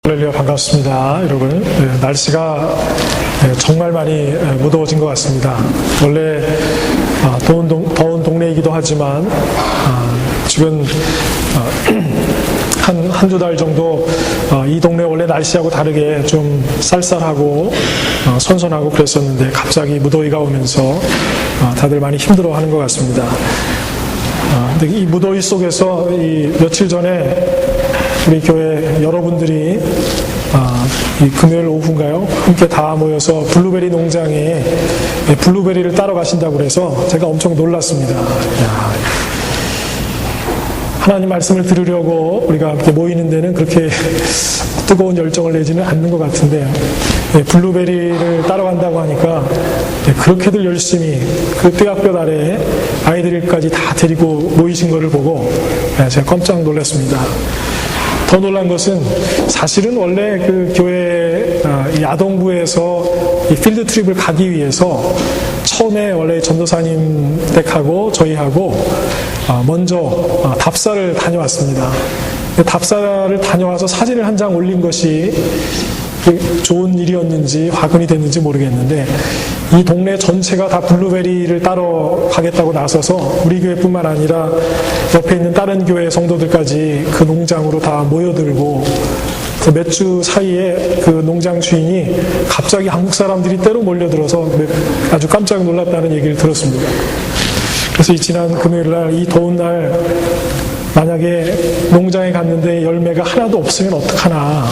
할렐루야, 반갑습니다, 여러분. 날씨가 정말 많이 무더워진 것 같습니다. 원래 더운 동네이기도 하지만 지금 한두 달 정도 이 동네 원래 날씨하고 다르게 좀 쌀쌀하고 선선하고 그랬었는데 갑자기 무더위가 오면서 다들 많이 힘들어하는 것 같습니다. 근데 이 무더위 속에서 이 며칠 전에 우리 교회 여러분들이 이 금요일 오후인가요? 함께 다 모여서 블루베리 농장에 블루베리를 따러 가신다고 그래서 제가 엄청 놀랐습니다. 하나님 말씀을 들으려고 우리가 함께 모이는 데는 그렇게 뜨거운 열정을 내지는 않는 것 같은데 블루베리를 따러 간다고 하니까 그렇게들 열심히 그 뜨악볕 아래 아이들까지 다 데리고 모이신 것을 보고 제가 깜짝 놀랐습니다. 더 놀란 것은 사실은 원래 그 교회 야동부에서 이 필드 트립을 가기 위해서 처음에 원래 전도사님 댁하고 저희하고 먼저 답사를 다녀왔습니다. 답사를 다녀와서 사진을 한 장 올린 것이 좋은 일이었는지 화근이 됐는지 모르겠는데 이 동네 전체가 다 블루베리를 따러 가겠다고 나서서 우리 교회뿐만 아니라 옆에 있는 다른 교회 성도들까지 그 농장으로 다 모여들고 몇 주 사이에 그 농장 주인이 갑자기 한국 사람들이 때로 몰려들어서 아주 깜짝 놀랐다는 얘기를 들었습니다. 그래서 이 지난 금요일 날 이 더운 날 만약에 농장에 갔는데 열매가 하나도 없으면 어떡하나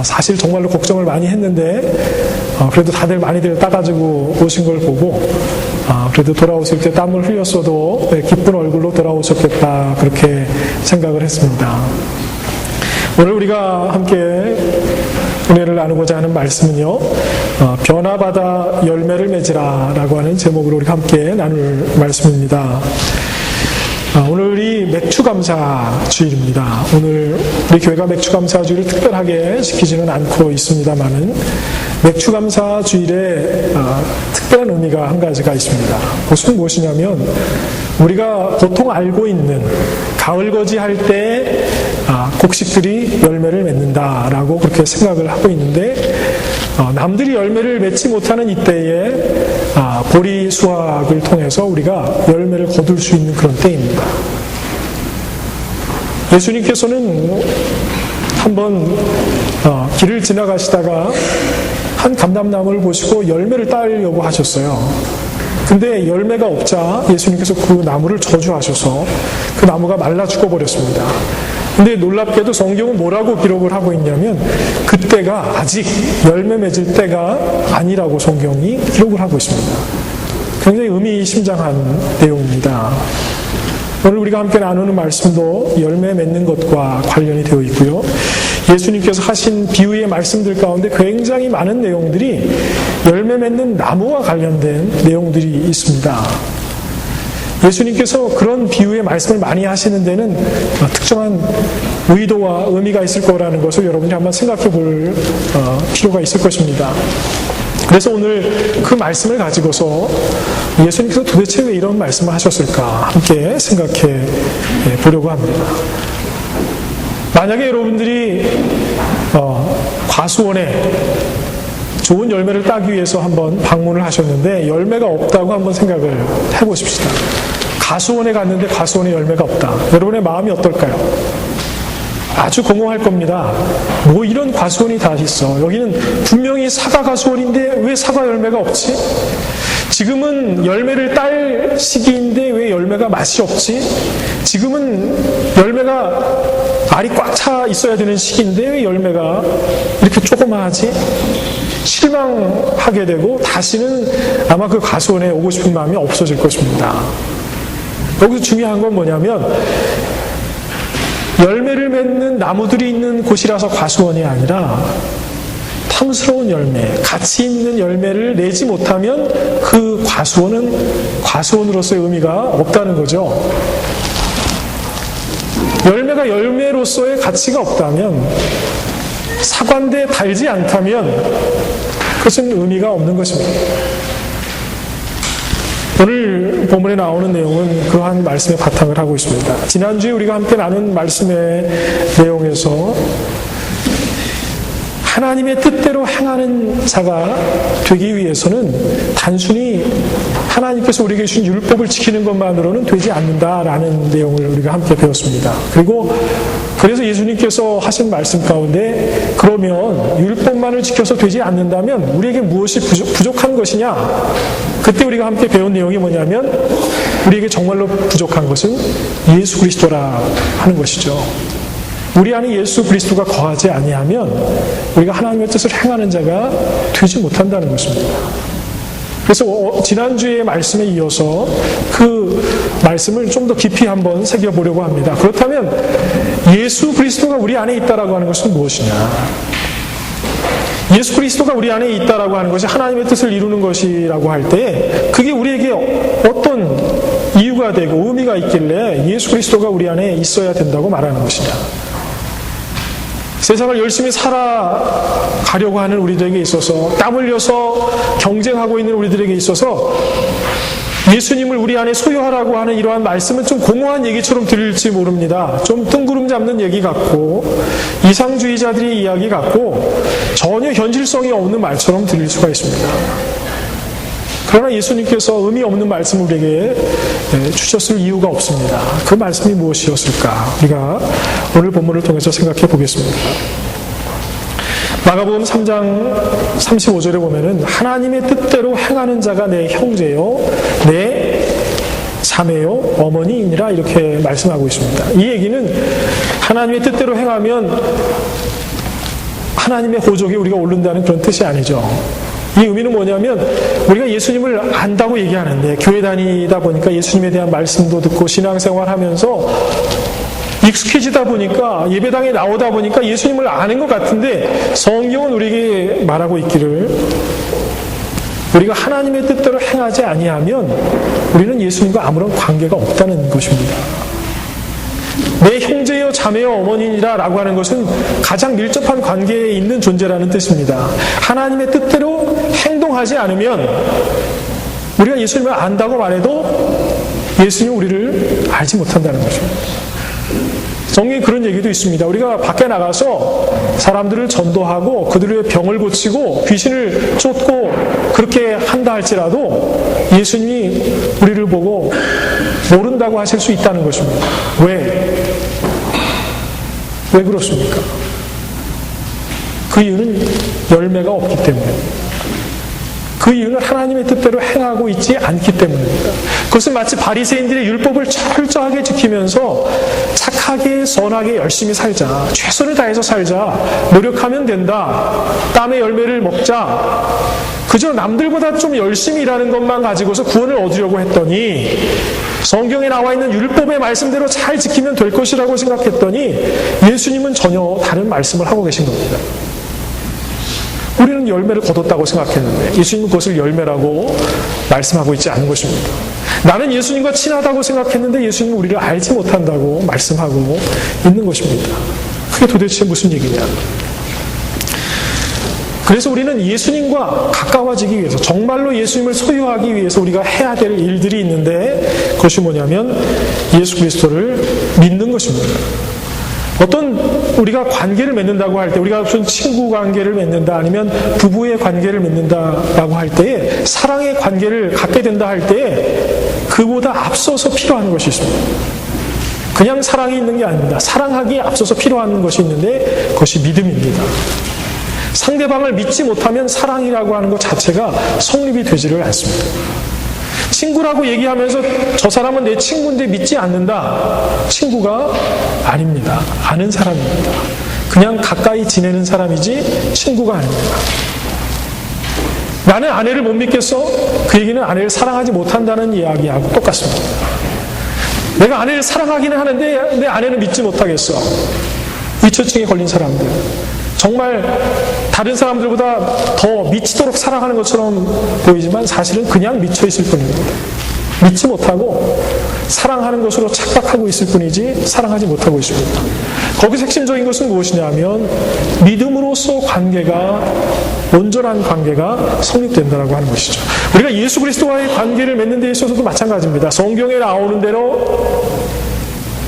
사실 정말로 걱정을 많이 했는데 그래도 다들 많이들 따가지고 오신 걸 보고 그래도 돌아오실 때 땀을 흘렸어도 기쁜 얼굴로 돌아오셨겠다 그렇게 생각을 했습니다. 오늘 우리가 함께 은혜를 나누고자 하는 말씀은요, 변화받아 열매를 맺으라 라고 하는 제목으로 우리가 함께 나눌 말씀입니다. 오늘이 맥주감사 주일입니다. 오늘 우리 교회가 맥주감사 주일을 특별하게 지키지는 않고 있습니다만은 맥주감사 주일에 특별한 의미가 한 가지가 있습니다. 그것은 무엇이냐면 우리가 보통 알고 있는 가을거지 할 때 곡식들이 열매를 맺는다라고 그렇게 생각을 하고 있는데 남들이 열매를 맺지 못하는 이때에 보리 수확을 통해서 우리가 열매를 거둘 수 있는 그런 때입니다. 예수님께서는 한번 길을 지나가시다가 한 감람나무를 보시고 열매를 따려고 하셨어요. 근데 열매가 없자 예수님께서 그 나무를 저주하셔서 그 나무가 말라 죽어버렸습니다. 근데 놀랍게도 성경은 뭐라고 기록을 하고 있냐면 그때가 아직 열매 맺을 때가 아니라고 성경이 기록을 하고 있습니다. 굉장히 의미심장한 내용입니다. 오늘 우리가 함께 나누는 말씀도 열매 맺는 것과 관련이 되어 있고요. 예수님께서 하신 비유의 말씀들 가운데 굉장히 많은 내용들이 열매 맺는 나무와 관련된 내용들이 있습니다. 예수님께서 그런 비유의 말씀을 많이 하시는 데는 특정한 의도와 의미가 있을 거라는 것을 여러분이 한번 생각해 볼 필요가 있을 것입니다. 그래서 오늘 그 말씀을 가지고서 예수님께서 도대체 왜 이런 말씀을 하셨을까 함께 생각해 보려고 합니다. 만약에 여러분들이 과수원에 좋은 열매를 따기 위해서 한번 방문을 하셨는데 열매가 없다고 한번 생각을 해보십시다. 과수원에 갔는데 과수원에 열매가 없다. 여러분의 마음이 어떨까요? 아주 공허할 겁니다. 뭐 이런 과수원이 다 있어. 여기는 분명히 사과 과수원인데 왜 사과 열매가 없지? 지금은 열매를 딸 시기인데 왜 열매가 맛이 없지? 지금은 열매가 알이 꽉 차 있어야 되는 시기인데 왜 열매가 이렇게 조그마하지? 실망하게 되고 다시는 아마 그 과수원에 오고 싶은 마음이 없어질 것입니다. 여기서 중요한 건 뭐냐면 열매를 맺는 나무들이 있는 곳이라서 과수원이 아니라 탐스러운 열매, 가치 있는 열매를 내지 못하면 그 과수원은 과수원으로서의 의미가 없다는 거죠. 열매가 열매로서의 가치가 없다면, 사과인데 달지 않다면 그것은 의미가 없는 것입니다. 오늘 본문에 나오는 내용은 그러한 말씀에 바탕을 하고 있습니다. 지난주에 우리가 함께 나눈 말씀의 내용에서 하나님의 뜻대로 행하는 자가 되기 위해서는 단순히 하나님께서 우리에게 주신 율법을 지키는 것만으로는 되지 않는다라는 내용을 우리가 함께 배웠습니다. 그리고 그래서 예수님께서 하신 말씀 가운데 그러면 율법만을 지켜서 되지 않는다면 우리에게 무엇이 부족한 것이냐? 그때 우리가 함께 배운 내용이 뭐냐면 우리에게 정말로 부족한 것은 예수 그리스도라 하는 것이죠. 우리 안에 예수 그리스도가 거하지 아니하면 우리가 하나님의 뜻을 행하는 자가 되지 못한다는 것입니다. 그래서 지난주의 말씀에 이어서 그 말씀을 좀 더 깊이 한번 새겨보려고 합니다. 그렇다면 예수 그리스도가 우리 안에 있다라고 하는 것은 무엇이냐? 예수 그리스도가 우리 안에 있다라고 하는 것이 하나님의 뜻을 이루는 것이라고 할 때 그게 우리에게 어떤 이유가 되고 의미가 있길래 예수 그리스도가 우리 안에 있어야 된다고 말하는 것이냐? 세상을 열심히 살아가려고 하는 우리들에게 있어서 땀 흘려서 경쟁하고 있는 우리들에게 있어서 예수님을 우리 안에 소유하라고 하는 이러한 말씀은 좀 공허한 얘기처럼 들릴지 모릅니다. 좀 뜬구름 잡는 얘기 같고 이상주의자들의 이야기 같고 전혀 현실성이 없는 말처럼 들릴 수가 있습니다. 그러나 예수님께서 의미 없는 말씀을 우리에게 주셨을 이유가 없습니다. 그 말씀이 무엇이었을까? 우리가 오늘 본문을 통해서 생각해 보겠습니다. 마가복음 3장 35절에 보면은 하나님의 뜻대로 행하는 자가 내 형제요, 내 자매요, 어머니이니라 이렇게 말씀하고 있습니다. 이 얘기는 하나님의 뜻대로 행하면 하나님의 호족에 우리가 오른다는 그런 뜻이 아니죠. 이 의미는 뭐냐면 우리가 예수님을 안다고 얘기하는데 교회 다니다 보니까 예수님에 대한 말씀도 듣고 신앙생활 하면서 익숙해지다 보니까 예배당에 나오다 보니까 예수님을 아는 것 같은데 성경은 우리에게 말하고 있기를 우리가 하나님의 뜻대로 행하지 아니하면 우리는 예수님과 아무런 관계가 없다는 것입니다. 내 형제여 자매여 어머니니라 라고 하는 것은 가장 밀접한 관계에 있는 존재라는 뜻입니다. 하나님의 뜻대로 행동하지 않으면 우리가 예수님을 안다고 말해도 예수님은 우리를 알지 못한다는 것입니다. 성경에 그런 얘기도 있습니다. 우리가 밖에 나가서 사람들을 전도하고 그들의 병을 고치고 귀신을 쫓고 그렇게 한다 할지라도 예수님이 우리를 보고 모른다고 하실 수 있다는 것입니다. 왜 그렇습니까? 그 이유는 열매가 없기 때문입니다. 그 이유는 하나님의 뜻대로 행하고 있지 않기 때문입니다. 그것은 마치 바리새인들의 율법을 철저하게 지키면서 착하게 선하게 열심히 살자, 최선을 다해서 살자, 노력하면 된다, 땀의 열매를 먹자, 그저 남들보다 좀 열심히 일하는 것만 가지고서 구원을 얻으려고 했더니 성경에 나와 있는 율법의 말씀대로 잘 지키면 될 것이라고 생각했더니 예수님은 전혀 다른 말씀을 하고 계신 겁니다. 우리는 열매를 거뒀다고 생각했는데 예수님은 그것을 열매라고 말씀하고 있지 않은 것입니다. 나는 예수님과 친하다고 생각했는데 예수님은 우리를 알지 못한다고 말씀하고 있는 것입니다. 그게 도대체 무슨 얘기냐? 그래서 우리는 예수님과 가까워지기 위해서 정말로 예수님을 소유하기 위해서 우리가 해야 될 일들이 있는데 그것이 뭐냐면 예수 그리스도를 믿는 것입니다. 어떤 우리가 관계를 맺는다고 할 때 우리가 무슨 친구 관계를 맺는다 아니면 부부의 관계를 맺는다라고 할 때에 사랑의 관계를 갖게 된다 할 때에 그보다 앞서서 필요한 것이 있습니다. 그냥 사랑이 있는 게 아닙니다. 사랑하기에 앞서서 필요한 것이 있는데 그것이 믿음입니다. 상대방을 믿지 못하면 사랑이라고 하는 것 자체가 성립이 되지를 않습니다. 친구라고 얘기하면서 저 사람은 내 친구인데 믿지 않는다. 친구가 아닙니다. 아는 사람입니다. 그냥 가까이 지내는 사람이지 친구가 아닙니다. 나는 아내를 못 믿겠어? 그 얘기는 아내를 사랑하지 못한다는 이야기하고 똑같습니다. 내가 아내를 사랑하기는 하는데 내 아내는 믿지 못하겠어. 위처증에 걸린 사람들. 정말 다른 사람들보다 더 미치도록 사랑하는 것처럼 보이지만 사실은 그냥 미쳐있을 뿐입니다. 믿지 못하고 사랑하는 것으로 착각하고 있을 뿐이지 사랑하지 못하고 있습니다. 거기서 핵심적인 것은 무엇이냐면 믿음으로써 관계가 온전한 관계가 성립된다라고 하는 것이죠. 우리가 예수 그리스도와의 관계를 맺는 데 있어서도 마찬가지입니다. 성경에 나오는 대로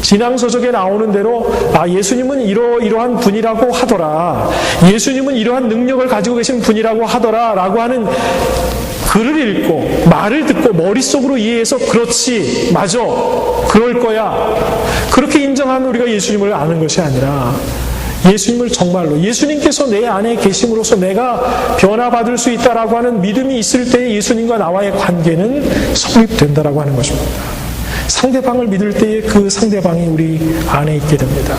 신앙서적에 나오는 대로 예수님은 이러한 분이라고 하더라, 예수님은 이러한 능력을 가지고 계신 분이라고 하더라 라고 하는 글을 읽고 말을 듣고 머릿속으로 이해해서 그렇지, 맞아, 그럴 거야, 그렇게 인정하면 우리가 예수님을 아는 것이 아니라 예수님을 정말로, 예수님께서 내 안에 계심으로써 내가 변화받을 수 있다라고 하는 믿음이 있을 때 예수님과 나와의 관계는 성립된다라고 하는 것입니다. 상대방을 믿을 때에 그 상대방이 우리 안에 있게 됩니다.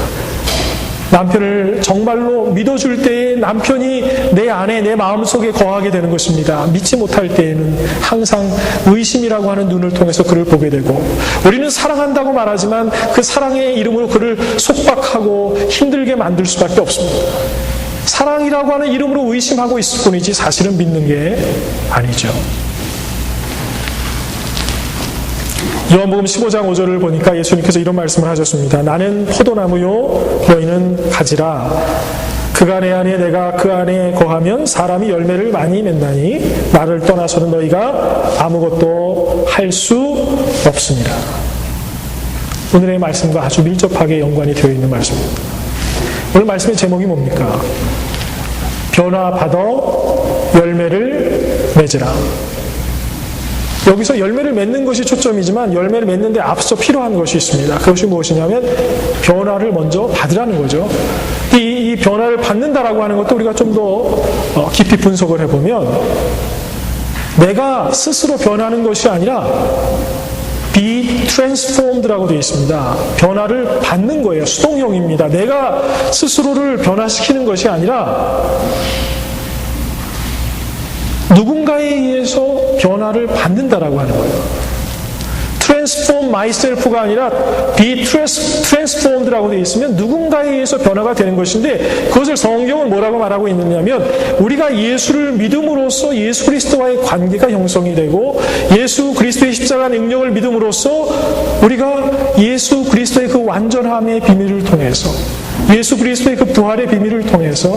남편을 정말로 믿어줄 때에 남편이 내 안에, 내 마음속에 거하게 되는 것입니다. 믿지 못할 때에는 항상 의심이라고 하는 눈을 통해서 그를 보게 되고, 우리는 사랑한다고 말하지만 그 사랑의 이름으로 그를 속박하고 힘들게 만들 수밖에 없습니다. 사랑이라고 하는 이름으로 의심하고 있을 뿐이지 사실은 믿는 게 아니죠. 요한복음 15장 5절을 보니까 예수님께서 이런 말씀을 하셨습니다. 나는 포도나무요, 너희는 가지라. 그가 내 안에, 내가 그 안에 거하면 사람이 열매를 많이 맺나니 나를 떠나서는 너희가 아무것도 할 수 없습니다. 오늘의 말씀과 아주 밀접하게 연관이 되어 있는 말씀입니다. 오늘 말씀의 제목이 뭡니까? 변화받아 열매를 맺으라. 여기서 열매를 맺는 것이 초점이지만 열매를 맺는데 앞서 필요한 것이 있습니다. 그것이 무엇이냐면 변화를 먼저 받으라는 거죠. 이 변화를 받는다라고 하는 것도 우리가 좀 더 깊이 분석을 해보면 내가 스스로 변하는 것이 아니라 be transformed라고 되어 있습니다. 변화를 받는 거예요. 수동형입니다. 내가 스스로를 변화시키는 것이 아니라 누군가에 의해서 변화를 받는다라고 하는 거예요. transform myself가 아니라 be transformed라고 되어 있으면 누군가에 의해서 변화가 되는 것인데, 그것을 성경은 뭐라고 말하고 있느냐면 우리가 예수를 믿음으로써 예수 그리스도와의 관계가 형성이 되고 예수 그리스도의 십자가 능력을 믿음으로써 우리가 예수 그리스도의 그 완전함의 비밀을 통해서, 예수 그리스도의 그 부활의 비밀을 통해서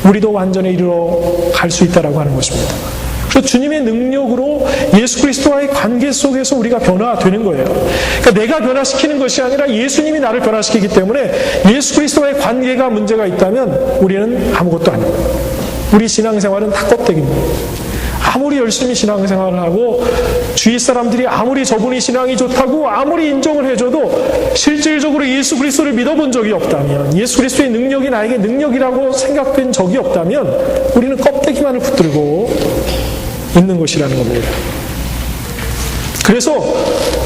우리도 완전에 이르러 갈 수 있다라고 하는 것입니다. 그래서 주님의 능력으로 예수 그리스도와의 관계 속에서 우리가 변화되는 거예요. 그러니까 내가 변화시키는 것이 아니라 예수님이 나를 변화시키기 때문에 예수 그리스도와의 관계가 문제가 있다면 우리는 아무것도 아닙니다. 우리 신앙생활은 다 껍데기입니다. 아무리 열심히 신앙생활을 하고 주위 사람들이 아무리 저분이 신앙이 좋다고 아무리 인정을 해줘도 실질적으로 예수 그리스도를 믿어본 적이 없다면, 예수 그리스도의 능력이 나에게 능력이라고 생각된 적이 없다면 우리는 껍데기만을 붙들고 있는 것이라는 겁니다. 그래서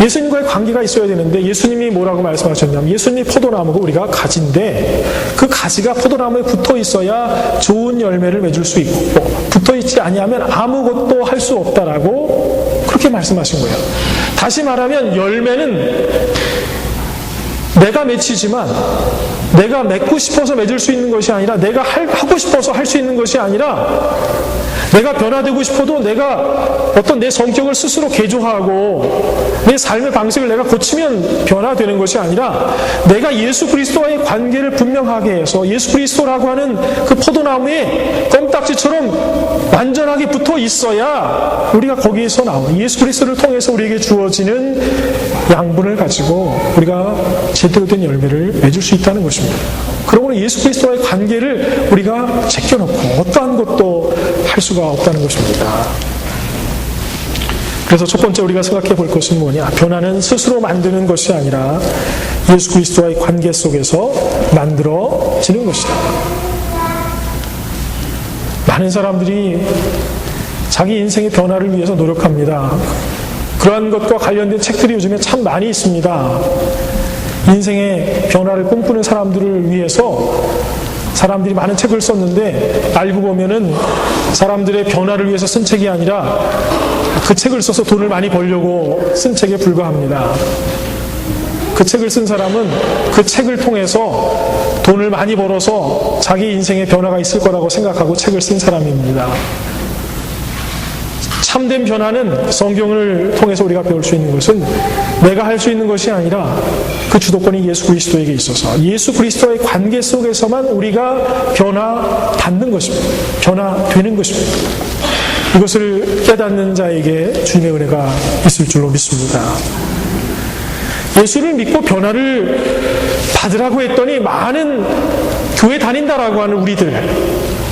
예수님과의 관계가 있어야 되는데 예수님이 뭐라고 말씀하셨냐면 예수님이 포도나무고 우리가 가지인데 그 가지가 포도나무에 붙어 있어야 좋은 열매를 맺을 수 있고 붙어 있지 아니하면 아무것도 할 수 없다라고 그렇게 말씀하신 거예요. 다시 말하면 열매는 내가 맺히지만 내가 맺고 싶어서 맺을 수 있는 것이 아니라 내가 하고 싶어서 할 수 있는 것이 아니라 내가 변화되고 싶어도 내가 어떤 내 성격을 스스로 개조하고 내 삶의 방식을 내가 고치면 변화되는 것이 아니라 내가 예수 그리스도와의 관계를 분명하게 해서 예수 그리스도라고 하는 그 포도나무에 껌딱지처럼 완전하게 붙어 있어야 우리가 거기에서 나오는 예수 그리스도를 통해서 우리에게 주어지는 양분을 가지고 우리가 제대로 된 열매를 맺을 수 있다는 것입니다. 그러므로 예수 그리스도와의 관계를 우리가 제껴놓고 어떠한 것도 할 수가 없다는 것입니다. 그래서 첫 번째 우리가 생각해 볼 것은 뭐냐? 변화는 스스로 만드는 것이 아니라 예수 그리스도와의 관계 속에서 만들어지는 것이다. 많은 사람들이 자기 인생의 변화를 위해서 노력합니다. 그러한 것과 관련된 책들이 요즘에 참 많이 있습니다. 인생의 변화를 꿈꾸는 사람들을 위해서 사람들이 많은 책을 썼는데 알고 보면은 사람들의 변화를 위해서 쓴 책이 아니라 그 책을 써서 돈을 많이 벌려고 쓴 책에 불과합니다. 그 책을 쓴 사람은 그 책을 통해서 돈을 많이 벌어서 자기 인생에 변화가 있을 거라고 생각하고 책을 쓴 사람입니다. 참된 변화는 성경을 통해서 우리가 배울 수 있는 것은 내가 할 수 있는 것이 아니라 그 주도권이 예수 그리스도에게 있어서 예수 그리스도의 관계 속에서만 우리가 변화받는 것입니다. 변화되는 것입니다. 이것을 깨닫는 자에게 주님의 은혜가 있을 줄로 믿습니다. 예수를 믿고 변화를 받으라고 했더니 많은 교회 다닌다라고 하는 우리들,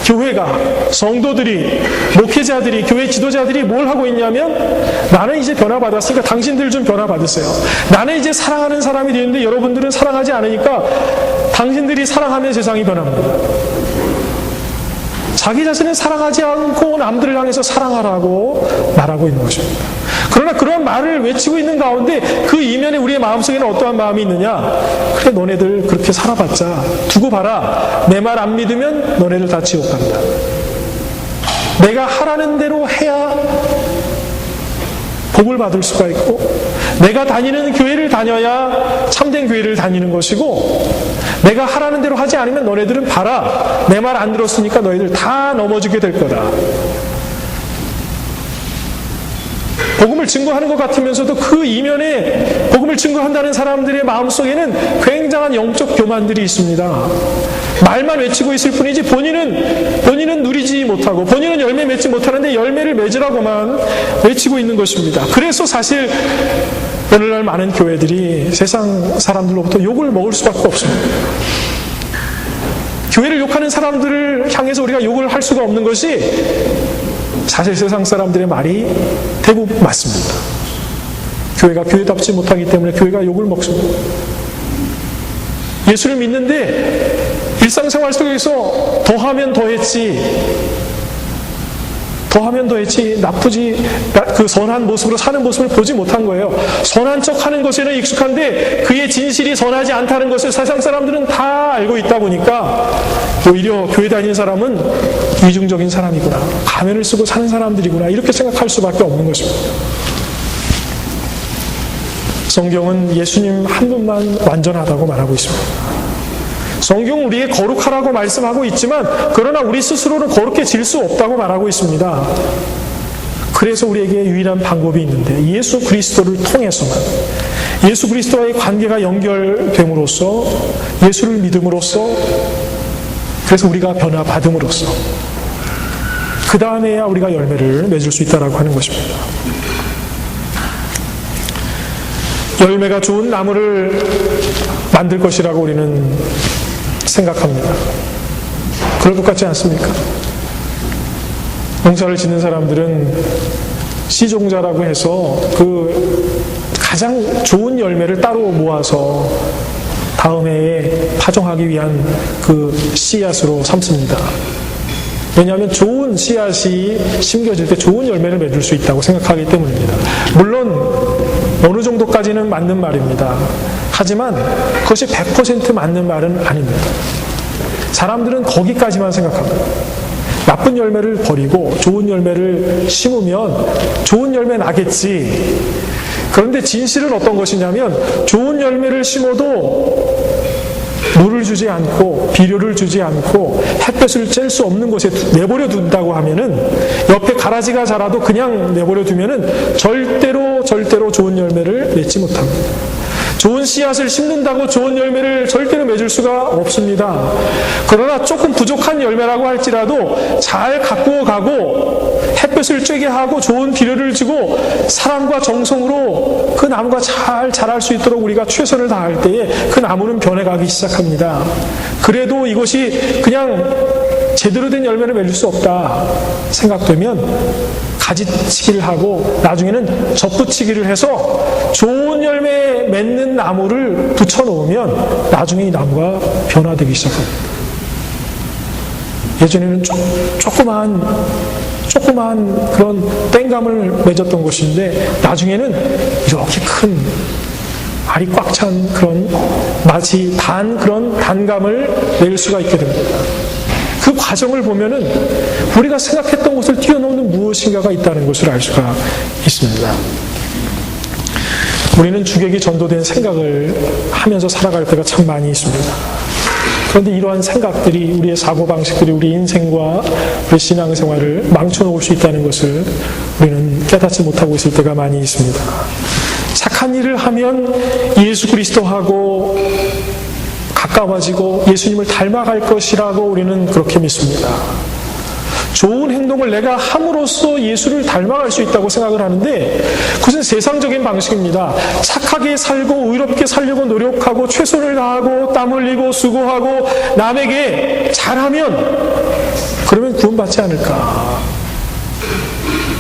교회가, 성도들이, 목회자들이, 교회 지도자들이 뭘 하고 있냐면, 나는 이제 변화받았으니까 당신들 좀 변화받으세요. 나는 이제 사랑하는 사람이 되는데 여러분들은 사랑하지 않으니까 당신들이 사랑하면 세상이 변합니다. 자기 자신을 사랑하지 않고 남들을 향해서 사랑하라고 말하고 있는 것입니다. 그러나 그런 말을 외치고 있는 가운데 그 이면에 우리의 마음속에는 어떠한 마음이 있느냐? 그래, 너네들 그렇게 살아봤자 두고 봐라. 내 말 안 믿으면 너네들 다 지옥 간다. 내가 하라는 대로 해야 복을 받을 수가 있고, 내가 다니는 교회를 다녀야 참된 교회를 다니는 것이고, 내가 하라는 대로 하지 않으면 너네들은 봐라. 내 말 안 들었으니까 너희들 다 넘어지게 될 거다. 복음을 증거하는 것 같으면서도 그 이면에 복음을 증거한다는 사람들의 마음속에는 굉장한 영적 교만들이 있습니다. 말만 외치고 있을 뿐이지 본인은 누리지 못하고 본인은 열매 맺지 못하는데 열매를 맺으라고만 외치고 있는 것입니다. 그래서 사실 오늘날 많은 교회들이 세상 사람들로부터 욕을 먹을 수밖에 없습니다. 교회를 욕하는 사람들을 향해서 우리가 욕을 할 수가 없는 것이 사실 세상 사람들의 말이 대부분 맞습니다. 교회가 교회답지 못하기 때문에 교회가 욕을 먹습니다. 예수를 믿는데 일상생활 속에서 더하면 더했지 나쁘지 그 선한 모습으로 사는 모습을 보지 못한 거예요. 선한 척하는 것에는 익숙한데 그의 진실이 선하지 않다는 것을 세상 사람들은 다 알고 있다 보니까 오히려 교회 다니는 사람은 이중적인 사람이구나, 가면을 쓰고 사는 사람들이구나, 이렇게 생각할 수밖에 없는 것입니다. 성경은 예수님 한 분만 완전하다고 말하고 있습니다. 성경은 우리에게 거룩하라고 말씀하고 있지만 그러나 우리 스스로는 거룩해질 수 없다고 말하고 있습니다. 그래서 우리에게 유일한 방법이 있는데 예수 그리스도를 통해서만, 예수 그리스도와의 관계가 연결됨으로써, 예수를 믿음으로써, 그래서 우리가 변화받음으로써 그 다음에야 우리가 열매를 맺을 수 있다고 하는 것입니다. 열매가 좋은 나무를 만들 것이라고 우리는 생각합니다. 그럴 것 같지 않습니까? 농사를 짓는 사람들은 씨종자라고 해서 그 가장 좋은 열매를 따로 모아서 다음 해에 파종하기 위한 그 씨앗으로 삼습니다. 왜냐하면 좋은 씨앗이 심겨질 때 좋은 열매를 맺을 수 있다고 생각하기 때문입니다. 물론 어느 정도까지는 맞는 말입니다. 하지만 그것이 100% 맞는 말은 아닙니다. 사람들은 거기까지만 생각합니다. 나쁜 열매를 버리고 좋은 열매를 심으면 좋은 열매 나겠지. 그런데 진실은 어떤 것이냐면 좋은 열매를 심어도 물을 주지 않고 비료를 주지 않고 햇볕을 쬐을 수 없는 곳에 내버려 둔다고 하면은, 옆에 가라지가 자라도 그냥 내버려 두면은 절대로 좋은 열매를 맺지 못합니다. 좋은 씨앗을 심는다고 좋은 열매를 절대로 맺을 수가 없습니다. 그러나 조금 부족한 열매라고 할지라도 잘 가꾸어 가고 햇볕을 쬐게 하고 좋은 비료를 주고 사랑과 정성으로 그 나무가 잘 자랄 수 있도록 우리가 최선을 다할 때에 그 나무는 변해가기 시작합니다. 그래도 이것이 그냥 제대로 된 열매를 맺을 수 없다 생각되면 가지치기를 하고 나중에는 접붙이기를 해서 좋은 열매 맺는 나무를 붙여놓으면 나중에 이 나무가 변화되기 시작합니다. 예전에는 조그만 그런 땡감을 맺었던 것인데 나중에는 이렇게 큰 알이 꽉 찬 그런 마치 그런 단감을 낼 수가 있게 됩니다. 그 과정을 보면은 우리가 생각했던 것을 뛰어넘는 무엇인가가 있다는 것을 알 수가 있습니다. 우리는 주객이 전도된 생각을 하면서 살아갈 때가 참 많이 있습니다. 그런데 이러한 생각들이 우리의 사고방식들이 우리 인생과 우리 신앙생활을 망쳐놓을 수 있다는 것을 우리는 깨닫지 못하고 있을 때가 많이 있습니다. 착한 일을 하면 예수 그리스도하고 가까워지고 예수님을 닮아갈 것이라고 우리는 그렇게 믿습니다. 좋은 행동을 내가 함으로써 예수를 닮아갈 수 있다고 생각을 하는데 그것은 세상적인 방식입니다. 착하게 살고 의롭게 살려고 노력하고 최선을 다하고 땀 흘리고 수고하고 남에게 잘하면 그러면 구원받지 않을까.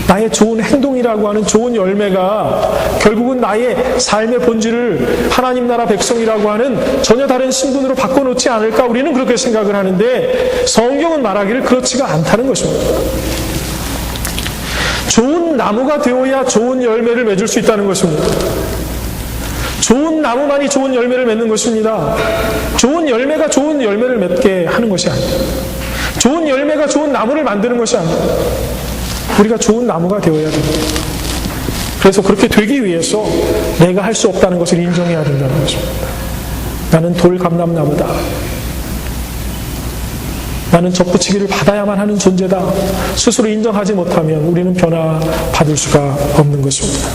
나의 좋은 행동이라고 하는 좋은 열매가 결국은 나의 삶의 본질을 하나님 나라 백성이라고 하는 전혀 다른 신분으로 바꿔놓지 않을까 우리는 그렇게 생각을 하는데 성경은 말하기를 그렇지가 않다는 것입니다. 좋은 나무가 되어야 좋은 열매를 맺을 수 있다는 것입니다. 좋은 나무만이 좋은 열매를 맺는 것입니다. 좋은 열매가 좋은 열매를 맺게 하는 것이 아닙니다. 좋은 열매가 좋은 나무를 만드는 것이 아닙니다. 우리가 좋은 나무가 되어야 됩니다. 그래서 그렇게 되기 위해서 내가 할 수 없다는 것을 인정해야 된다는 것입니다. 나는 돌감람나무다. 나는 접붙이기를 받아야만 하는 존재다. 스스로 인정하지 못하면 우리는 변화받을 수가 없는 것입니다.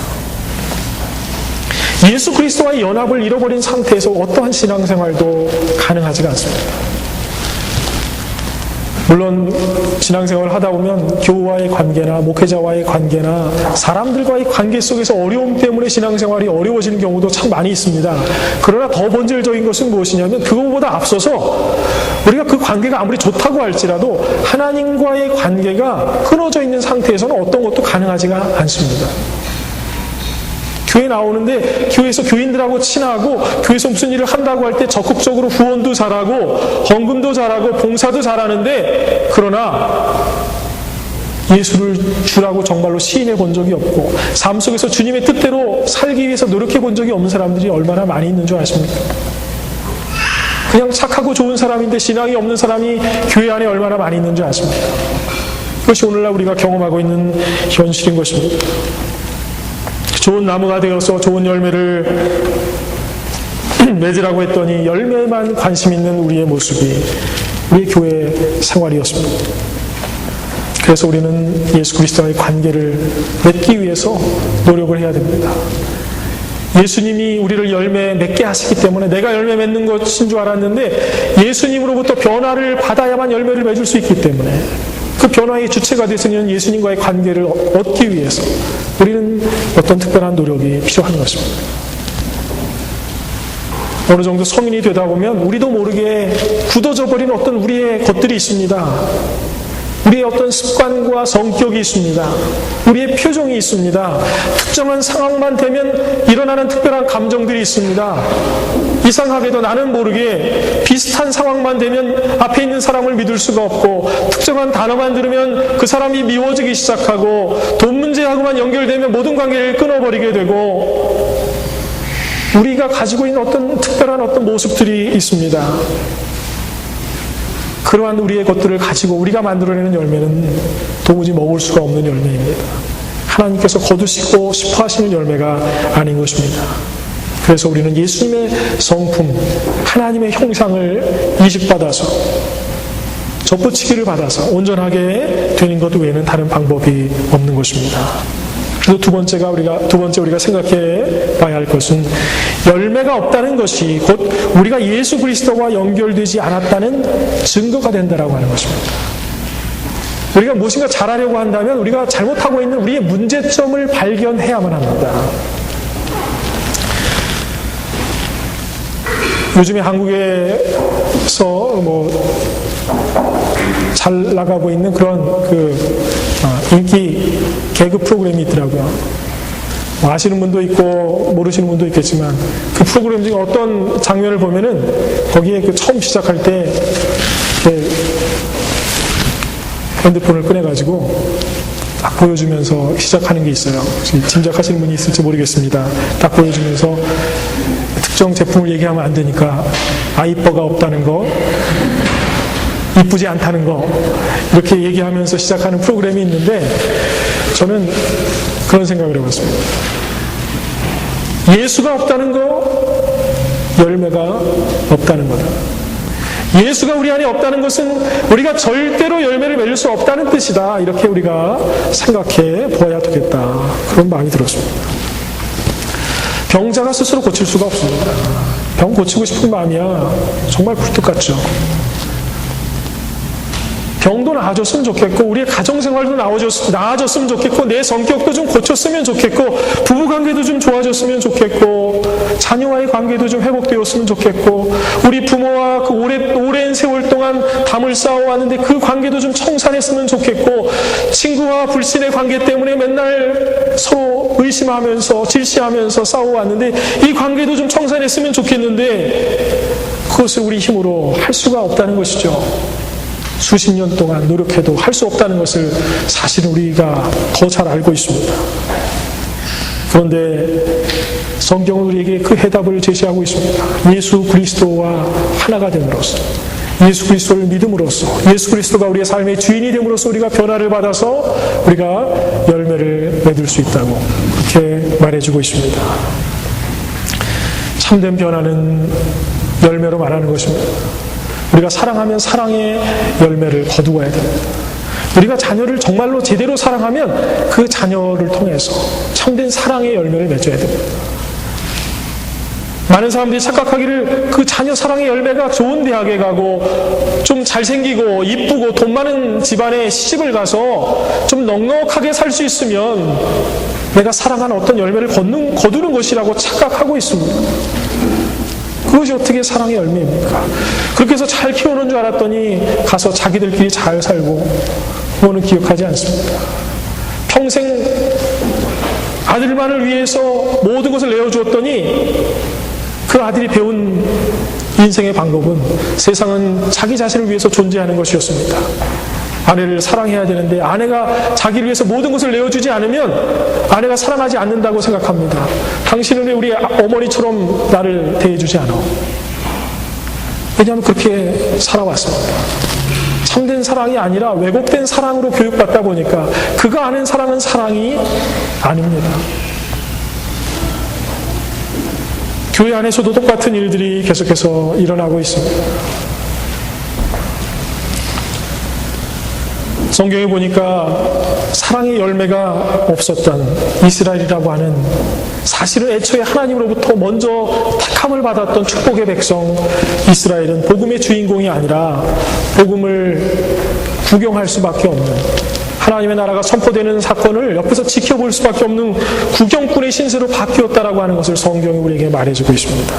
예수 그리스도와의 연합을 잃어버린 상태에서 어떠한 신앙생활도 가능하지가 않습니다. 물론 신앙생활을 하다 보면 교우와의 관계나 목회자와의 관계나 사람들과의 관계 속에서 어려움 때문에 신앙생활이 어려워지는 경우도 참 많이 있습니다. 그러나 더 본질적인 것은 무엇이냐면 그것보다 앞서서 우리가 그 관계가 아무리 좋다고 할지라도 하나님과의 관계가 끊어져 있는 상태에서는 어떤 것도 가능하지가 않습니다. 교회 나오는데 교회에서 교인들하고 친하고 교회에서 무슨 일을 한다고 할 때 적극적으로 후원도 잘하고 헌금도 잘하고 봉사도 잘하는데 그러나 예수를 주라고 정말로 시인해 본 적이 없고 삶 속에서 주님의 뜻대로 살기 위해서 노력해 본 적이 없는 사람들이 얼마나 많이 있는 줄 아십니까? 그냥 착하고 좋은 사람인데 신앙이 없는 사람이 교회 안에 얼마나 많이 있는 줄 아십니까? 그것이 오늘날 우리가 경험하고 있는 현실인 것입니다. 좋은 나무가 되어서 좋은 열매를 맺으라고 했더니 열매만 관심 있는 우리의 모습이 우리의 교회 생활이었습니다. 그래서 우리는 예수 그리스도와의 관계를 맺기 위해서 노력을 해야 됩니다. 예수님이 우리를 열매 맺게 하시기 때문에 내가 열매 맺는 것인 줄 알았는데 예수님으로부터 변화를 받아야만 열매를 맺을 수 있기 때문에 그 변화의 주체가 되서는 예수님과의 관계를 얻기 위해서 우리는 어떤 특별한 노력이 필요한 것입니다. 어느 정도 성인이 되다 보면 우리도 모르게 굳어져 버린 어떤 우리의 것들이 있습니다. 우리의 어떤 습관과 성격이 있습니다. 우리의 표정이 있습니다. 특정한 상황만 되면 일어나는 특별한 감정들이 있습니다. 이상하게도 나는 모르게 비슷한 상황만 되면 앞에 있는 사람을 믿을 수가 없고 특정한 단어만 들으면 그 사람이 미워지기 시작하고 돈 문제하고만 연결되면 모든 관계를 끊어버리게 되고 우리가 가지고 있는 어떤 특별한 어떤 모습들이 있습니다. 그러한 우리의 것들을 가지고 우리가 만들어내는 열매는 도무지 먹을 수가 없는 열매입니다. 하나님께서 거두시고 싶어 하시는 열매가 아닌 것입니다. 그래서 우리는 예수님의 성품, 하나님의 형상을 이식받아서 접붙이기를 받아서 온전하게 되는 것 외에는 다른 방법이 없는 것입니다. 그래서 두 번째 우리가 생각해 봐야 할 것은 열매가 없다는 것이 곧 우리가 예수 그리스도와 연결되지 않았다는 증거가 된다라고 하는 것입니다. 우리가 무엇인가 잘하려고 한다면 우리가 잘못하고 있는 우리의 문제점을 발견해야만 합니다. 요즘에 한국에서 잘 나가고 있는 그런 인기 개그 프로그램이 있더라고요. 아시는 분도 있고 모르시는 분도 있겠지만 그 프로그램 중에 어떤 장면을 보면은 거기에 처음 시작할 때 핸드폰을 꺼내가지고 딱 보여주면서 시작하는 게 있어요. 짐작하시는 분이 있을지 모르겠습니다. 딱 보여주면서 특정 제품을 얘기하면 안 되니까 아이퍼가 없다는 거, 이쁘지 않다는 거 이렇게 얘기하면서 시작하는 프로그램이 있는데 저는 그런 생각을 해봤습니다. 예수가 없다는 거, 열매가 없다는 거다. 예수가 우리 안에 없다는 것은 우리가 절대로 열매를 맺을 수 없다는 뜻이다. 이렇게 우리가 생각해 보아야 되겠다. 그런 마음이 들었습니다. 병자가 스스로 고칠 수가 없습니다. 병 고치고 싶은 마음이야 정말 굴뚝 같죠. 병도 나아졌으면 좋겠고, 우리의 가정생활도 나아졌으면 좋겠고, 내 성격도 좀 고쳤으면 좋겠고, 부부관계도 좀 좋아졌으면 좋겠고, 자녀와의 관계도 좀 회복되었으면 좋겠고, 우리 부모와 그 오랜 세월 동안 담을 쌓아왔는데 그 관계도 좀 청산했으면 좋겠고, 친구와 불신의 관계 때문에 맨날 서로 의심하면서 질시하면서 싸워왔는데 이 관계도 좀 청산했으면 좋겠는데 그것을 우리 힘으로 할 수가 없다는 것이죠. 수십 년 동안 노력해도 할 수 없다는 것을 사실은 우리가 더 잘 알고 있습니다. 그런데 성경은 우리에게 그 해답을 제시하고 있습니다. 예수 그리스도와 하나가 됨으로써, 예수 그리스도를 믿음으로써, 예수 그리스도가 우리의 삶의 주인이 됨으로써 우리가 변화를 받아서 우리가 열매를 맺을 수 있다고 그렇게 말해주고 있습니다. 참된 변화는 열매로 말하는 것입니다. 우리가 사랑하면 사랑의 열매를 거두어야 됩니다. 우리가 자녀를 정말로 제대로 사랑하면 그 자녀를 통해서 참된 사랑의 열매를 맺어야 됩니다. 많은 사람들이 착각하기를 그 자녀 사랑의 열매가 좋은 대학에 가고 좀 잘생기고 이쁘고 돈 많은 집안에 시집을 가서 좀 넉넉하게 살 수 있으면 내가 사랑하는 어떤 열매를 거두는 것이라고 착각하고 있습니다. 그것이 어떻게 사랑의 열매입니까? 그렇게 해서 잘 키우는 줄 알았더니 가서 자기들끼리 잘 살고 그거는 기억하지 않습니다. 평생 아들만을 위해서 모든 것을 내어주었더니 그 아들이 배운 인생의 방법은 세상은 자기 자신을 위해서 존재하는 것이었습니다. 아내를 사랑해야 되는데 아내가 자기를 위해서 모든 것을 내어주지 않으면 아내가 사랑하지 않는다고 생각합니다. 당신은 왜 우리 어머니처럼 나를 대해주지 않아? 왜냐하면 그렇게 살아왔습니다. 참된 사랑이 아니라 왜곡된 사랑으로 교육받다 보니까 그가 아는 사랑은 사랑이 아닙니다. 교회 안에서도 똑같은 일들이 계속해서 일어나고 있습니다. 성경에 보니까 사랑의 열매가 없었던 이스라엘이라고 하는 사실은 애초에 하나님으로부터 먼저 택함을 받았던 축복의 백성 이스라엘은 복음의 주인공이 아니라 복음을 구경할 수밖에 없는, 하나님의 나라가 선포되는 사건을 옆에서 지켜볼 수밖에 없는 구경꾼의 신세로 바뀌었다라고 하는 것을 성경이 우리에게 말해주고 있습니다.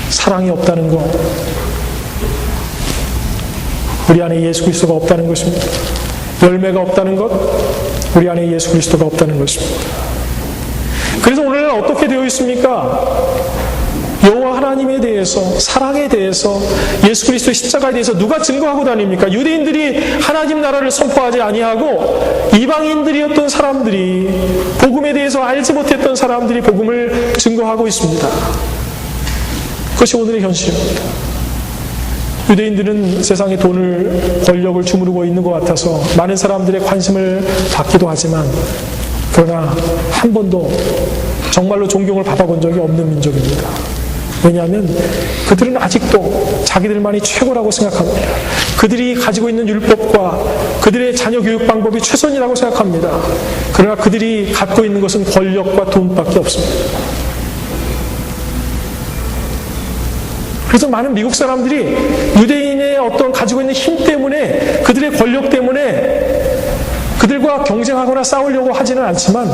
사랑이 없다는 것, 우리 안에 예수 그리스도가 없다는 것입니다. 열매가 없다는 것, 우리 안에 예수 그리스도가 없다는 것입니다. 그래서 오늘날 어떻게 되어 있습니까? 여호와 하나님에 대해서, 사랑에 대해서, 예수 그리스도의 십자가에 대해서 누가 증거하고 다닙니까? 유대인들이 하나님 나라를 선포하지 아니하고 이방인들이었던 사람들이, 복음에 대해서 알지 못했던 사람들이 복음을 증거하고 있습니다. 그것이 오늘의 현실입니다. 유대인들은 세상에 돈을, 권력을 주무르고 있는 것 같아서 많은 사람들의 관심을 받기도 하지만 그러나 한 번도 정말로 존경을 받아본 적이 없는 민족입니다. 왜냐하면 그들은 아직도 자기들만이 최고라고 생각합니다. 그들이 가지고 있는 율법과 그들의 자녀 교육 방법이 최선이라고 생각합니다. 그러나 그들이 갖고 있는 것은 권력과 돈밖에 없습니다. 그래서 많은 미국 사람들이 유대인의 어떤 가지고 있는 힘 때문에, 그들의 권력 때문에 그들과 경쟁하거나 싸우려고 하지는 않지만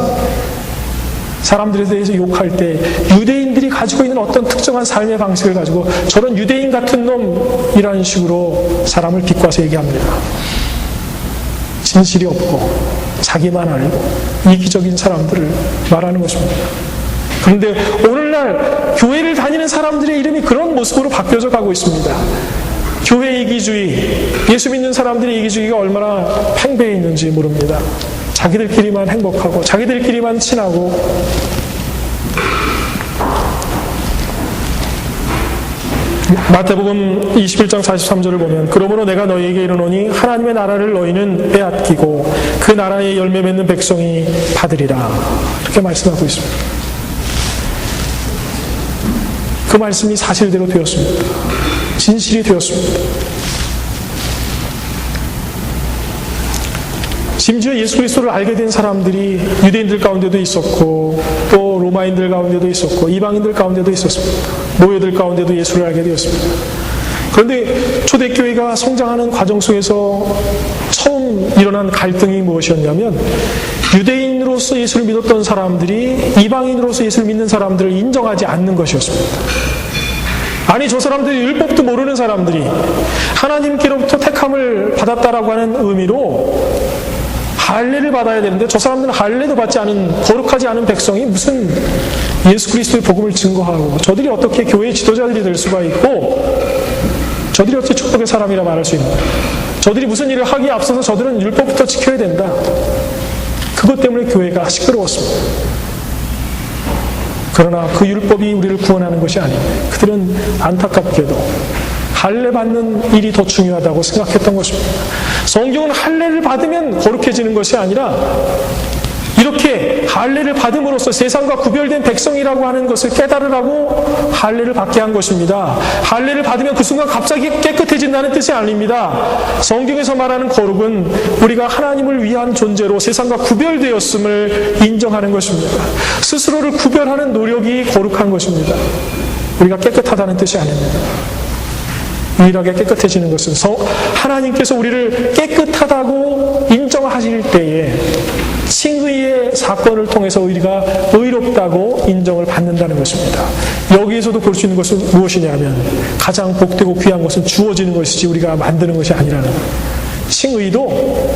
사람들에 대해서 욕할 때 유대인들이 가지고 있는 어떤 특정한 삶의 방식을 가지고 저런 유대인 같은 놈이라는 식으로 사람을 비꼬아서 얘기합니다. 진실이 없고 자기만 알고 이기적인 사람들을 말하는 것입니다. 그런데 오늘날 교회를 다니는 사람들의 이름이 그런 모습으로 바뀌어져 가고 있습니다. 교회 이기주의, 예수 믿는 사람들의 이기주의가 얼마나 팽배해 있는지 모릅니다. 자기들끼리만 행복하고 자기들끼리만 친하고, 마태복음 21장 43절을 보면 그러므로 내가 너희에게 이르노니 하나님의 나라를 너희는 빼앗기고 그 나라의 열매 맺는 백성이 받으리라, 이렇게 말씀하고 있습니다. 그 말씀이 사실대로 되었습니다. 진실이 되었습니다. 심지어 예수 그리스도를 알게 된 사람들이 유대인들 가운데도 있었고 또 로마인들 가운데도 있었고 이방인들 가운데도 있었습니다. 노예들 가운데도 예수를 알게 되었습니다. 그런데 초대교회가 성장하는 과정 속에서 처음 일어난 갈등이 무엇이었냐면 유대인으로서 예수를 믿었던 사람들이 이방인으로서 예수를 믿는 사람들을 인정하지 않는 것이었습니다. 아니, 저 사람들이 율법도 모르는 사람들이 하나님께로부터 택함을 받았다라고 하는 의미로 할례를 받아야 되는데 저 사람들은 할례도 받지 않은 거룩하지 않은 백성이 무슨 예수 그리스도의 복음을 증거하고 저들이 어떻게 교회의 지도자들이 될 수가 있고 저들이 어떻게 축복의 사람이라 말할 수 있는가? 저들이 무슨 일을 하기에 앞서서 저들은 율법부터 지켜야 된다. 그것 때문에 교회가 시끄러웠습니다. 그러나 그 율법이 우리를 구원하는 것이 아닙니다. 그들은 안타깝게도 할례 받는 일이 더 중요하다고 생각했던 것입니다. 성경은 할례를 받으면 거룩해지는 것이 아니라 이렇게 할례를 받음으로써 세상과 구별된 백성이라고 하는 것을 깨달으라고 할례를 받게 한 것입니다. 할례를 받으면 그 순간 갑자기 깨끗해진다는 뜻이 아닙니다. 성경에서 말하는 거룩은 우리가 하나님을 위한 존재로 세상과 구별되었음을 인정하는 것입니다. 스스로를 구별하는 노력이 거룩한 것입니다. 우리가 깨끗하다는 뜻이 아닙니다. 유일하게 깨끗해지는 것은 하나님께서 우리를 깨끗하다고 인정하실 때에 칭의의 사건을 통해서 우리가 의롭다고 인정을 받는다는 것입니다. 여기에서도 볼 수 있는 것은 무엇이냐면 가장 복되고 귀한 것은 주어지는 것이지 우리가 만드는 것이 아니라는 거예요. 칭의도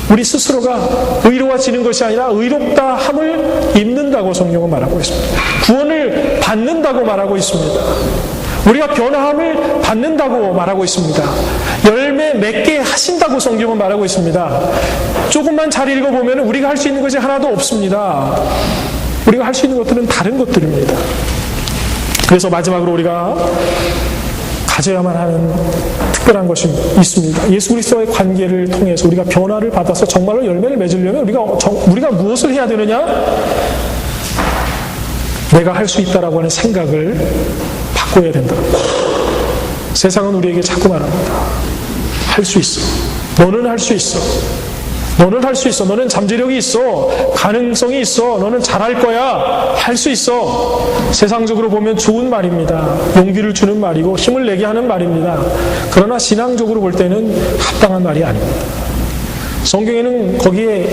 우리 스스로가 의로워지는 것이 아니라 의롭다 함을 입는다고 성경은 말하고 있습니다. 구원을 받는다고 말하고 있습니다. 우리가 변화함을 받는다고 말하고 있습니다. 열매 맺게 하신다고 성경은 말하고 있습니다. 조금만 잘 읽어보면 우리가 할 수 있는 것이 하나도 없습니다. 우리가 할 수 있는 것들은 다른 것들입니다. 그래서 마지막으로 우리가 가져야만 하는 특별한 것이 있습니다. 예수 그리스도와의 관계를 통해서 우리가 변화를 받아서 정말로 열매를 맺으려면 우리가 무엇을 해야 되느냐? 내가 할 수 있다라고 하는 생각을 바꿔야 된다. 세상은 우리에게 자꾸 말합니다. 할 수 있어. 너는 할 수 있어. 너는 할 수 있어. 너는 잠재력이 있어. 가능성이 있어. 너는 잘할 거야. 할 수 있어. 세상적으로 보면 좋은 말입니다. 용기를 주는 말이고 힘을 내게 하는 말입니다. 그러나 신앙적으로 볼 때는 합당한 말이 아닙니다. 성경에는 거기에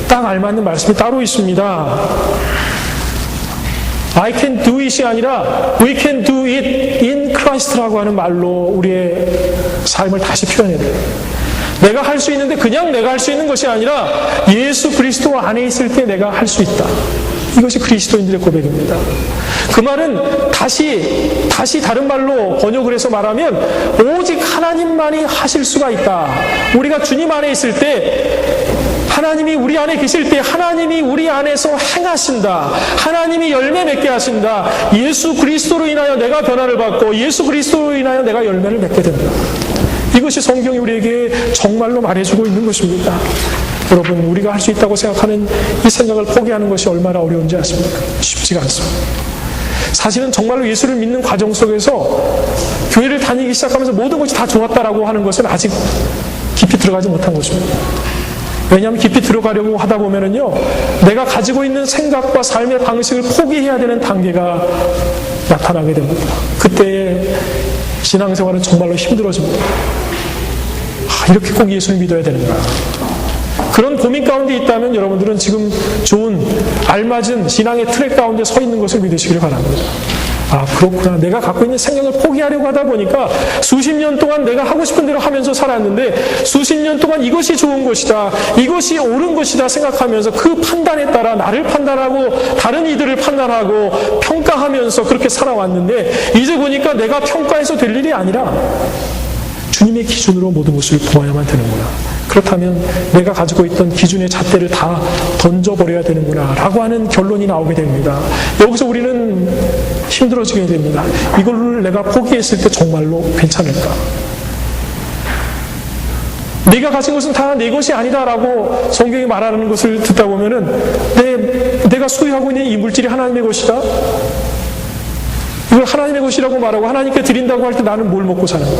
딱 알맞는 말씀이 따로 있습니다. I can do it이 아니라 We can do it in Christ라고 하는 말로 우리의 삶을 다시 표현해야 돼요. 내가 할 수 있는데 그냥 내가 할 수 있는 것이 아니라 예수 그리스도 안에 있을 때 내가 할 수 있다. 이것이 그리스도인들의 고백입니다. 그 말은 다시 다른 말로 번역을 해서 말하면 오직 하나님만이 하실 수가 있다. 우리가 주님 안에 있을 때 하나님이 우리 안에 계실 때 하나님이 우리 안에서 행하신다. 하나님이 열매 맺게 하신다. 예수 그리스도로 인하여 내가 변화를 받고 예수 그리스도로 인하여 내가 열매를 맺게 된다. 이것이 성경이 우리에게 정말로 말해주고 있는 것입니다. 여러분, 우리가 할 수 있다고 생각하는 이 생각을 포기하는 것이 얼마나 어려운지 아십니까? 쉽지가 않습니다. 사실은 정말로 예수를 믿는 과정 속에서 교회를 다니기 시작하면서 모든 것이 다 좋았다라고 하는 것은 아직 깊이 들어가지 못한 것입니다. 왜냐하면 깊이 들어가려고 하다 보면은요, 내가 가지고 있는 생각과 삶의 방식을 포기해야 되는 단계가 나타나게 됩니다. 그때의 신앙생활은 정말로 힘들어집니다. 이렇게 꼭 예수를 믿어야 되는가? 그런 고민 가운데 있다면 여러분들은 지금 좋은 알맞은 신앙의 트랙 가운데 서 있는 것을 믿으시길 바랍니다. 그렇구나. 내가 갖고 있는 생각을 포기하려고 하다 보니까 수십 년 동안 내가 하고 싶은 대로 하면서 살았는데 수십 년 동안 이것이 좋은 것이다, 이것이 옳은 것이다 생각하면서 그 판단에 따라 나를 판단하고 다른 이들을 판단하고 평가하면서 그렇게 살아왔는데 이제 보니까 내가 평가해서 될 일이 아니라 주님의 기준으로 모든 것을 보아야만 되는구나. 그렇다면 내가 가지고 있던 기준의 잣대를 다 던져버려야 되는구나 라고 하는 결론이 나오게 됩니다. 여기서 우리는 힘들어지게 됩니다. 이걸 내가 포기했을 때 정말로 괜찮을까? 내가 가진 것은 다 내 것이 아니다라고 성경이 말하는 것을 듣다 보면은 내가 소유하고 있는 이 물질이 하나님의 것이다? 이걸 하나님의 것이라고 말하고 하나님께 드린다고 할 때 나는 뭘 먹고 사는 거야?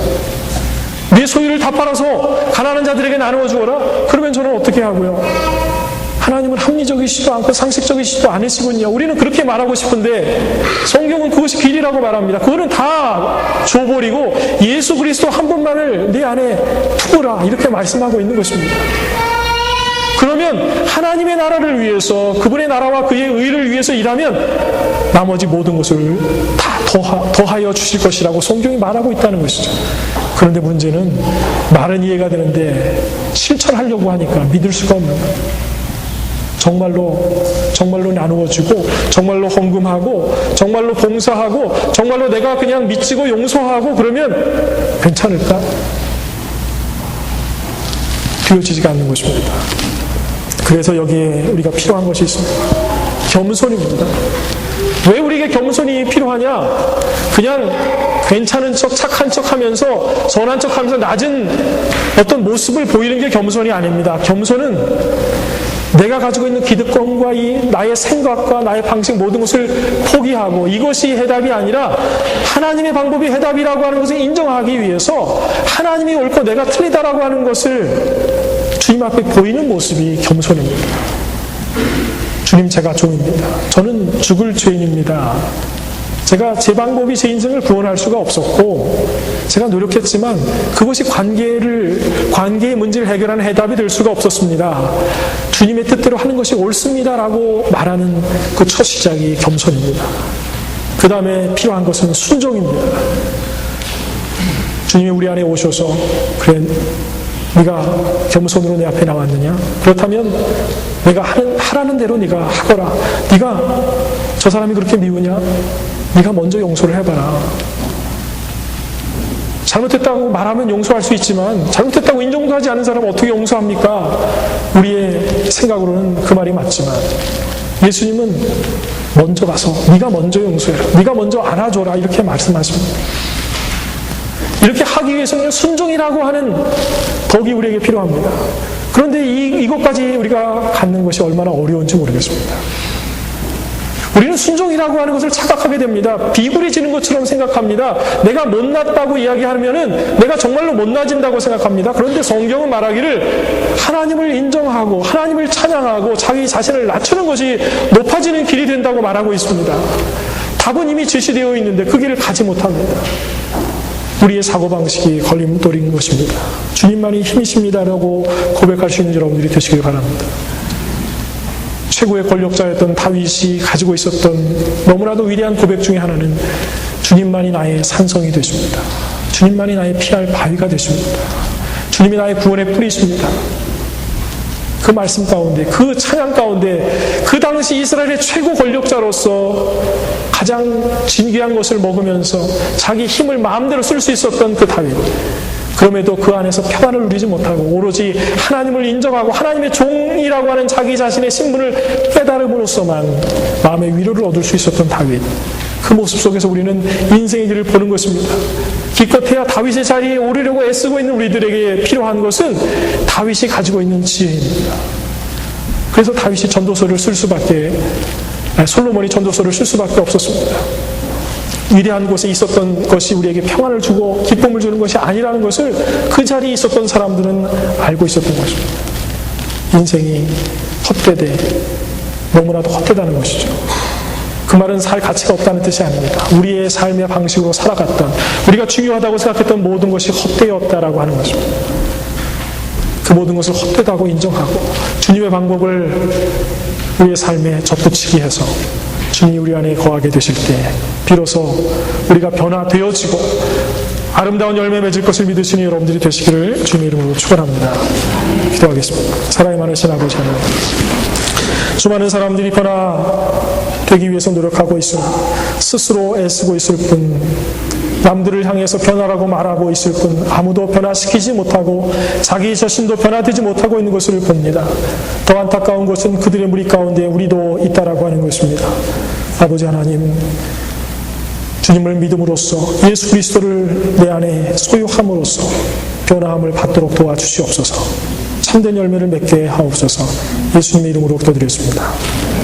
내 소유를 다 팔아서 가난한 자들에게 나누어 주어라? 그러면 저는 어떻게 하고요? 하나님은 합리적이시지도 않고 상식적이시지도 않으시군요. 우리는 그렇게 말하고 싶은데 성경은 그것이 비리라고 말합니다. 그거는 다 줘버리고 예수 그리스도 한 분만을 내 안에 두고라 이렇게 말씀하고 있는 것입니다. 그러면 하나님의 나라를 위해서 그분의 나라와 그의 의를 위해서 일하면 나머지 모든 것을 다 더하여 주실 것이라고 성경이 말하고 있다는 것이죠. 그런데 문제는 말은 이해가 되는데 실천하려고 하니까 믿을 수가 없는 거예요. 정말로 나누어주고 정말로 헌금하고 정말로 봉사하고 정말로 내가 그냥 미치고 용서하고 그러면 괜찮을까? 되어지지가 않는 것입니다. 그래서 여기에 우리가 필요한 것이 있습니다. 겸손입니다. 왜 우리에게 겸손이 필요하냐? 그냥 괜찮은 척, 착한 척 하면서, 선한 척 하면서 낮은 어떤 모습을 보이는 게 겸손이 아닙니다. 겸손은 내가 가지고 있는 기득권과 이 나의 생각과 나의 방식 모든 것을 포기하고 이것이 해답이 아니라 하나님의 방법이 해답이라고 하는 것을 인정하기 위해서 하나님이 옳고 내가 틀리다라고 하는 것을 주님 앞에 보이는 모습이 겸손입니다. 주님, 제가 종입니다. 저는 죽을 죄인입니다. 제가 제 방법이 제 인생을 구원할 수가 없었고 제가 노력했지만 그것이 관계의 문제를 해결하는 해답이 될 수가 없었습니다. 주님의 뜻대로 하는 것이 옳습니다라고 말하는 그 첫 시작이 겸손입니다. 그 다음에 필요한 것은 순종입니다. 주님이 우리 안에 오셔서 그래 네가 겸손으로 내 앞에 나왔느냐? 그렇다면 내가 하라는 대로 네가 하거라. 네가 저 사람이 그렇게 미우냐? 네가 먼저 용서를 해봐라. 잘못했다고 말하면 용서할 수 있지만 잘못했다고 인정도 하지 않은 사람은 어떻게 용서합니까? 우리의 생각으로는 그 말이 맞지만 예수님은 먼저 가서 네가 먼저 용서해라. 네가 먼저 안아줘라. 이렇게 말씀하십니다. 이렇게 하기 위해서는 순종이라고 하는 덕이 우리에게 필요합니다. 그런데 이것까지 우리가 갖는 것이 얼마나 어려운지 모르겠습니다. 우리는 순종이라고 하는 것을 착각하게 됩니다. 비굴해지는 것처럼 생각합니다. 내가 못났다고 이야기하면은 내가 정말로 못나진다고 생각합니다. 그런데 성경은 말하기를 하나님을 인정하고 하나님을 찬양하고 자기 자신을 낮추는 것이 높아지는 길이 된다고 말하고 있습니다. 답은 이미 제시되어 있는데 그 길을 가지 못합니다. 우리의 사고방식이 걸림돌인 것입니다. 주님만이 힘이십니다라고 고백할 수 있는 여러분들이 되시길 바랍니다. 최고의 권력자였던 다윗이 가지고 있었던 너무나도 위대한 고백 중에 하나는 주님만이 나의 산성이 되십니다. 주님만이 나의 피할 바위가 되십니다. 주님이 나의 구원의 뿌리십니다. 그 말씀 가운데, 그 찬양 가운데 그 당시 이스라엘의 최고 권력자로서 가장 진귀한 것을 먹으면서 자기 힘을 마음대로 쓸 수 있었던 그 다윗. 그럼에도 그 안에서 평안을 누리지 못하고 오로지 하나님을 인정하고 하나님의 종이라고 하는 자기 자신의 신분을 깨달음으로써만 마음의 위로를 얻을 수 있었던 다윗. 그 모습 속에서 우리는 인생의 길을 보는 것입니다. 기껏해야 다윗의 자리에 오르려고 애쓰고 있는 우리들에게 필요한 것은 다윗이 가지고 있는 지혜입니다. 그래서 다윗이 솔로몬이 전도서를 쓸 수밖에 없었습니다. 위대한 곳에 있었던 것이 우리에게 평안을 주고 기쁨을 주는 것이 아니라는 것을 그 자리에 있었던 사람들은 알고 있었던 것입니다. 인생이 헛되되 너무나도 헛되다는 것이죠. 그 말은 살 가치가 없다는 뜻이 아닙니다. 우리의 삶의 방식으로 살아갔던, 우리가 중요하다고 생각했던 모든 것이 헛되었다라고 하는 것입니다. 그 모든 것을 헛되다고 인정하고 주님의 방법을 우리의 삶에 접붙이게 해서 주님이 우리 안에 거하게 되실 때 비로소 우리가 변화되어지고 아름다운 열매 맺을 것을 믿으시는 여러분들이 되시기를 주님의 이름으로 축원합니다. 기도하겠습니다. 사랑이 많으신 아버지 하나님, 수많은 사람들이 변화되기 위해서 노력하고 있으나 스스로 애쓰고 있을 뿐, 남들을 향해서 변화라고 말하고 있을 뿐 아무도 변화시키지 못하고 자기 자신도 변화되지 못하고 있는 것을 봅니다. 더 안타까운 것은 그들의 무리 가운데 우리도 있다라고 하는 것입니다. 아버지 하나님, 주님을 믿음으로써 예수 그리스도를 내 안에 소유함으로써 변화함을 받도록 도와주시옵소서. 참된 열매를 맺게 하옵소서. 예수님의 이름으로 기도드렸습니다.